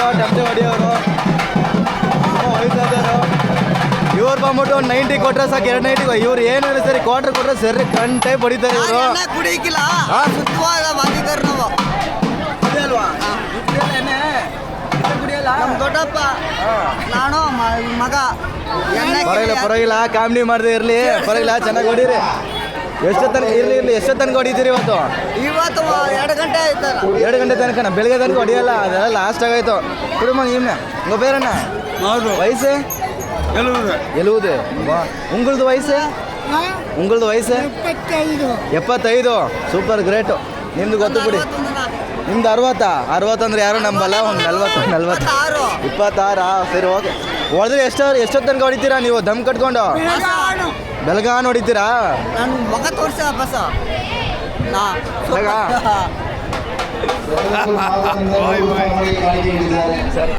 ಹೊಡಿಯೋರು ಟೆಂಪ್ಟೆ ಹೊಡಿಯೋರು ವಯಸ್ಸಾದವರು ಇವ್ರು ಬಂದ್ಬಿಟ್ಟು 90 ಕೊಟ್ರೆ ಸಾಕು 290 ಇವ್ರು ಏನು ಹೇಳಿ ಸರಿ ಕ್ವಾರ್ಟರ್ ಕೊಟ್ರೆ ಸರಿ ಕಣ್ ಟೈಪ್ ಹೊಡಿತಾರೆ ಇವರು ಕುಡಿಯಕ್ಕಿಲ್ಲ ಶುದ್ಧವಾದ ಬಾದಿಕರ್ ನಾವು ಅಲ್ವಾ ನಮ್ಮ ದೊಡ್ಡಪ್ಪ ನಾನು ಮಗ ಪರವಾಗಿಲ್ಲ ಕಾಮಿಡಿ ಮಾಡದೆ ಇರಲಿ ಪರವಾಗಿಲ್ಲ ಚೆನ್ನಾಗಿ ಹೊಡೀರಿ ಎಷ್ಟೊತ್ತನಕ ಇರಲಿ ಎಷ್ಟೊತ್ತನಕ ಹೊಡಿತೀರಿ ಇವತ್ತು 2 ಗಂಟೆ ಆಯ್ತಲ್ಲ 2 ಗಂಟೆ ತನಕ ಬೆಳಗ್ಗೆ ತನಕ ಹೊಡಿಯಲ್ಲ ಅದೆಲ್ಲ ಲಾಸ್ಟ್ ಆಗಾಯ್ತು ಕುಟುಂಬ ಇವ್ನ ಬೇರಣ್ಣ ವಯಸ್ಸು ಎಲುವುದೇ ಉಂಗುಳ್ದು ವಯಸ್ಸು ಉಂಗುಳ್ದು ವಯಸ್ಸು 75 ಸೂಪರ್ ಗ್ರೇಟು ನಿಮ್ದು ಗೊತ್ತು ಬಿಡಿ ನಿಮ್ದು 60 ಅಂದ್ರೆ ಯಾರು ನಂಬಲ್ಲ ಒಂದು 40 26 ಸರಿ ಓಕೆ ಹೊಡೆದ್ರೆ ಎಷ್ಟೊತ್ತು ತನಕ ಹೊಡಿತೀರಾ ನೀವು ದಮ್ ಕಟ್ಕೊಂಡು ಬೆಳಗಾನ್ ಹೊಡಿತೀರಾ ನಾನು ಮಗ ತೋರಿಸ ಬಸ ಸರಿ